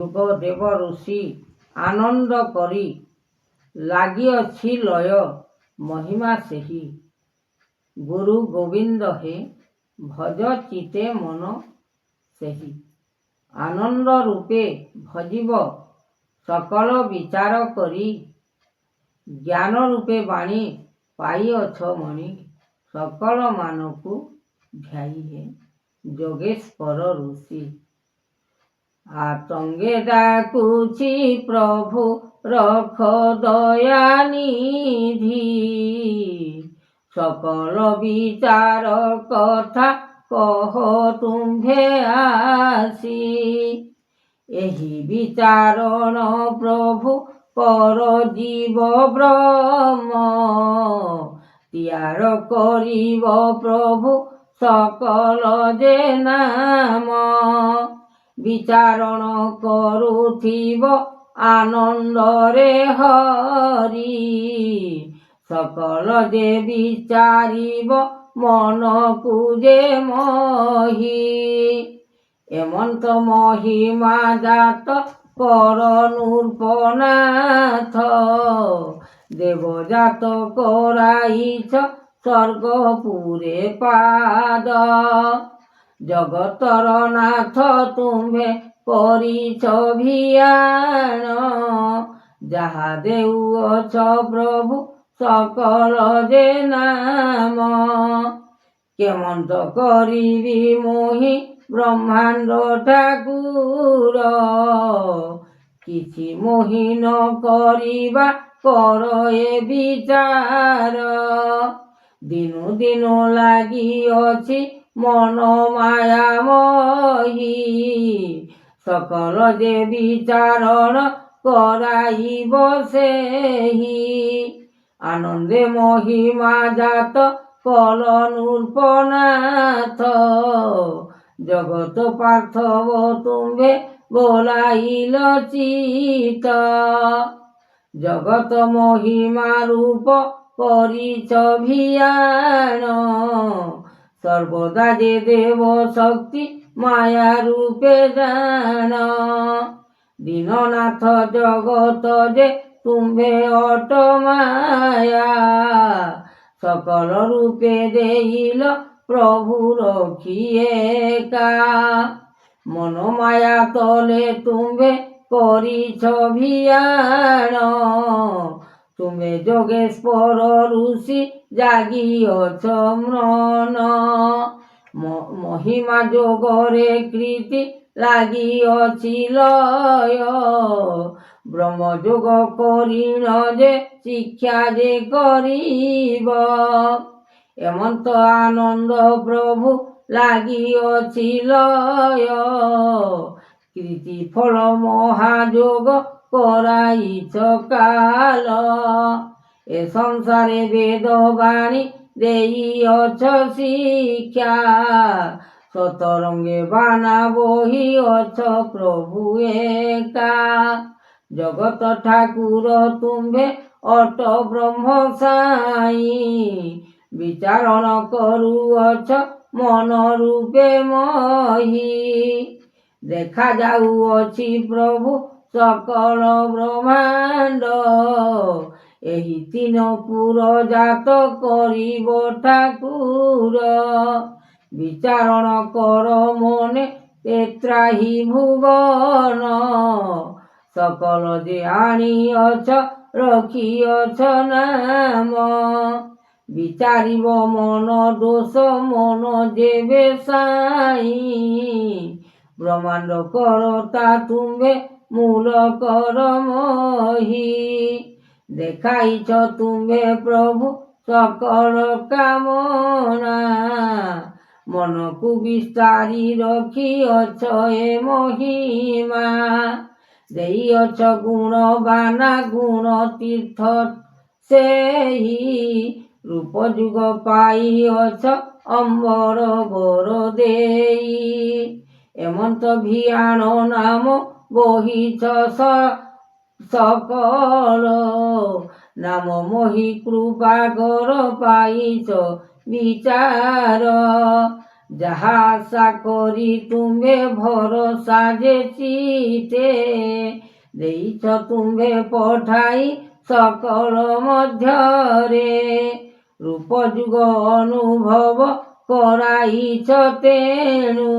ଯୁଗଦେବ ଋଷି ଆନନ୍ଦ କରି ଲାଗିଅଛି ଲୟ ମହିମା ସେହି। ଗୁରୁ ଗୋବିନ୍ଦ ହେ ଭଜ ଚିତେ ମନ ସେହି। ଆନନ୍ଦ ରୂପେ ଭଜିବ ସକଳ ବିଚାର କରି। ଜ୍ଞାନ ରୂପେ ବାଣୀ ପାଇଅଛ ମଣି। ସକଳ ମାନକୁ ଧ୍ୟାଇ ହେ ଯୋଗେଶ୍ୱର ଋଷି। ଆତଙ୍ଗେ ଡାକୁଛି ପ୍ରଭୁ ରଖ ଦୟାନିଧି। ସକଳ ବିଚାର କଥା କହ ତୁମ୍ଭେ ଆସି। ଏହି ବିଚାରଣ ପ୍ରଭୁ କର ଜୀବ ବ୍ରହ୍ମ। ତିଆର କରିବ ପ୍ରଭୁ ସକଳ ଯେ ନାମ। ବିଚାରଣ କରୁଥିବ ଆନନ୍ଦରେ ହରି। ସକଳ ଯେ ବିଚାରିବ ମନକୁ ଯେ ମହି। ଏମନ୍ତ ମହିମା ଜାତ କର ନୃପନାଥ। ଦେବଜାତ କରାଇଛ ସ୍ୱର୍ଗପୁରେ ପାଦ। ଜଗତର ନାଥ ତୁମ୍ଭେ କରିଛ ଭିଆଣ। ଯାହା ଦେଉଅଛ ପ୍ରଭୁ ସକଳ ଯେ ନାମ। କେମନ୍ତ କରିବି ମୋହି ବ୍ରହ୍ମାଣ୍ଡ ଠାକୁର। କିଛି ମୋହି ନ କରିବା କର ଏ ବିଚାର। ଦିନୁ ଦିନୁ ଲାଗିଅଛି ମନ ମାୟା ମୋହି। ସକଳ ଯେ ବିଚାରଣ କରାଇବ ସେହି। ଆନନ୍ଦେ ମହିମା ଜାତ କଲ ନୃପନାଥ। ଜଗତ ପାର୍ଥବ ତୁମ୍ଭେ ବୋଲାଇଲ ଚିତ। ଜଗତ ମହିମା ରୂପ କରିଛ ଭିଆଣ। ସର୍ବଦା ଯେ ଦେବ ଶକ୍ତି ମାୟା ରୂପେ ଜାଣ। ଦୀନନାଥ ଜଗତ ଯେ ତୁମ୍ଭେ ଅଟ ମାୟା। ସକଳ ରୂପେ ଦେଇଲ ପ୍ରଭୁ ରଖି ଏକା। ମନୋମାୟା ତଲେ ତୁମ୍ଭେ କରିଛ ଭିଆଣ। ତୁମେ ଯୋଗେଶ୍ୱର ଋଷି ଜାଗିଅଛ ମ୍ରନ। ମହିମା ଯୋଗରେ କୀର୍ତ୍ତି ଲାଗିଅଛି ଲୟ। ବ୍ରହ୍ମଯୋଗ କରିଣ ଯେ ଶିକ୍ଷା ଯେ କରିବ। ଏମନ୍ତ ଆନନ୍ଦ ପ୍ରଭୁ ଲାଗିଅଛି ଲୟ। କୀର୍ତ୍ତି ଫଳ ମହାଯୋଗ କରାଇଛ କାଲ। ଏ ସଂସାରେ ବେଦ ବାଣୀ ଦେଇଅଛ ଶିକ୍ଷା। ସତରଙ୍ଗେ ବାନା ବହିଅଛ ପ୍ରଭୁ ଏକା। ଜଗତ ଠାକୁର ତୁମ୍ଭେ ଅଟ ବ୍ରହ୍ମ ସାଇ। ବିଚାରଣ କରୁଅଛ ମନ ରୂପେ ମହି। ଦେଖାଯାଉଅଛି ପ୍ରଭୁ ସକଳ ବ୍ରହ୍ମାଣ୍ଡ। ଏହି ତିନ ପୁର ଜାତ କରିବ ଠାକୁର। ବିଚାରଣ କର ମନେ ତେତ୍ରାହି ଭୁବନ। ସକଳ ଯେ ଆଣିଅଛ ରଖିଅଛ ନାମ। ବିଚାରିବ ମନ ଦୋଷ ମନ ଯେବେ ସାଇ। ବ୍ରହ୍ମାଣ୍ଡ କରତା ତୁମ୍ଭେ ମୂଳ କର ମହି। ଦେଖାଇଛ ତୁମ୍ଭେ ପ୍ରଭୁ ସକଳ କାମନା। ମନକୁ ବିସ୍ତାରି ରଖିଅଛ ଏ ମହିମା। ଦେଇଅଛ ଗୁଣବାନା ଗୁଣ ତୀର୍ଥ ସେହି। ରୂପ ଯୁଗ ପାଇଅଛ ଅମ୍ବର ବର ଦେଇ। ଏମନ୍ତ ଭିଆଣ ନାମ ବହିଛ ସକଳ। ନାମ ମୋହି କୃପା କର ପାଇଛ ବିଚାର। ଯାହା ଆଶା କରି ତୁମ୍ଭେ ଭରସା ଯେ ଚିତେ ଦେଇଛ ତୁମ୍ଭେ ପଠାଇ ସକଳ ମଧ୍ୟରେ ରୂପ ଯୁଗ ଅନୁଭବ କରାଇଛ ତେଣୁ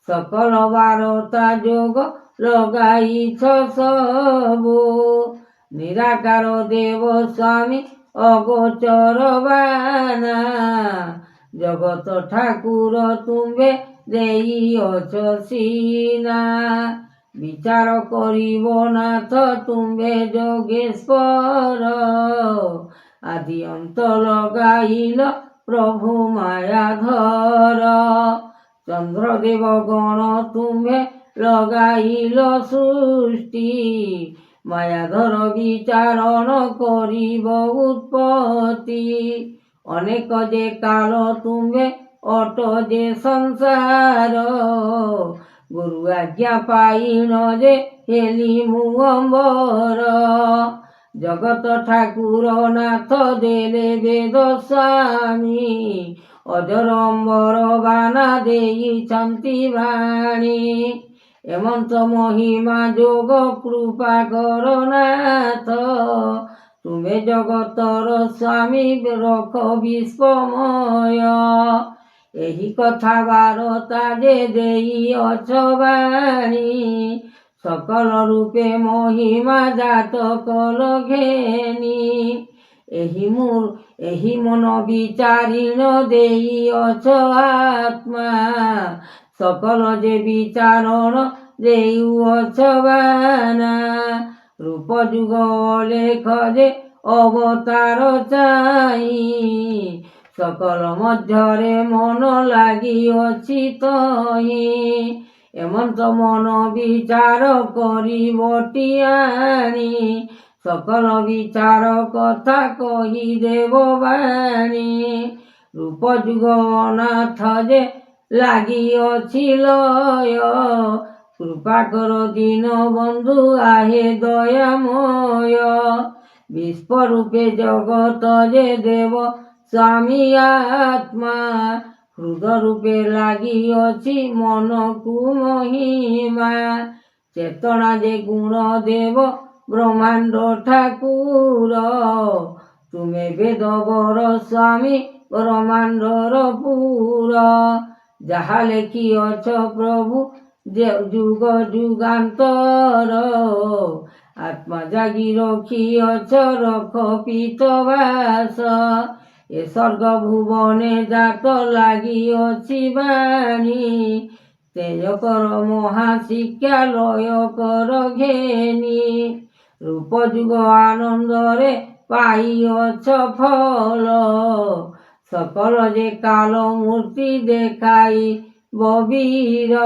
ସକଳ ବାରତା ଯୋଗ ଲଗାଇଛ ସବୁ ନିରାକାର ଦେବ ସ୍ୱାମୀ ଅଗୋଚର ବାନା ଜଗତ ଠାକୁର ତୁମ୍ଭେ ଦେଇଅଛ ସିନା ବିଚାର କରିବ ନାଥ ତୁମ୍ଭେ ଯୋଗେଶ୍ୱର ଆଦି ଅନ୍ତ ଲଗାଇଲ ପ୍ରଭୁ ମାୟାଧର ଚନ୍ଦ୍ରଦେବ ଗଣ ତୁମ୍ଭେ ଲଗାଇଲ ସୃଷ୍ଟି ମାୟାଧର ବିଚାରଣ କରିବ ଉତ୍ପତ୍ତି ଅନେକ ଯେ କାଳ ତୁମ୍ଭେ ଅଟ ଯେ ସଂସାର ଗୁରୁ ଆଜ୍ଞା ପାଇନ ଯେ ହେଲି ମୁଁ ଅମ୍ବର ଜଗତ ଠାକୁର ନାଥ ଦେଲେ ବେଦ ସ୍ୱାମୀ ଅଜର ଅମ୍ବର ବାନା ଦେଇଛନ୍ତି ବାଣୀ ଏମନ୍ତ ମହିମା ଯୋଗ କୃପା କର ନାଥ ତୁମେ ଜଗତର ସ୍ୱାମୀ ରଖ ବିଶ୍ୱମୟ ଏହି କଥା ବାରତା ଯେ ଦେଇଅଛ ବାଣୀ ସକଳ ରୂପେ ମହିମା ଜାତ କଲ ଘେନି ଏହି ମନ ବିଚାରିଣ ଦେଇଅଛ ଆତ୍ମା ସକଳ ଯେ ବିଚାରଣ ଦେଉଅଛ ବାନା ରୂପ ଯୁଗ ଲେଖ ଯେ ଅବତାର ଚାହିଁ ସକଳ ମଧ୍ୟରେ ମନ ଲାଗିଅଛି ତହିଁ ଏମନ୍ତ ମନ ବିଚାର କରିବଟି ଆଣି ସକଳ ବିଚାର କଥା କହିଦେବ ବାଣୀ ରୂପ ଯୁଗ ଅନାଥ ଯେ ଲାଗିଅଛି ଲୟ କୃପା କର ଦୀନ ବନ୍ଧୁ ଆହେ ଦୟାମୟ ବିଶ୍ୱରୂପେ ଜଗତ ଯେ ଦେବ ସ୍ୱାମୀ ଆତ୍ମା ହୃଦ ରୂପେ ଲାଗିଅଛି ମନକୁ ମହିମା ଚେତନା ଯେ ଗୁଣ ଦେବ ବ୍ରହ୍ମାଣ୍ଡ ଠାକୁର ତୁମେ ବେଦବର ସ୍ୱାମୀ ବ୍ରହ୍ମାଣ୍ଡର ପୁର ଯାହା ଲେଖିଅଛ ପ୍ରଭୁ ଯୁଗ ଯୁଗାନ୍ତର ଆତ୍ମା ଜାଗି ରଖିଅଛ ରଖ ପୀତବାସ ଏ ସ୍ୱର୍ଗ ଭୁବନେ ଜାତ ଲାଗିଅଛି ବାଣୀ ତେଜ କର ମହାଶିକ୍ଷା ଲୟ କର ଘେନି ରୂପ ଯୁଗ ଆନନ୍ଦରେ ପାଇଅଛ ଫଳ ସକଳ ଯେ କାଳ ମୂର୍ତ୍ତି ଦେଖାଇ ବୀର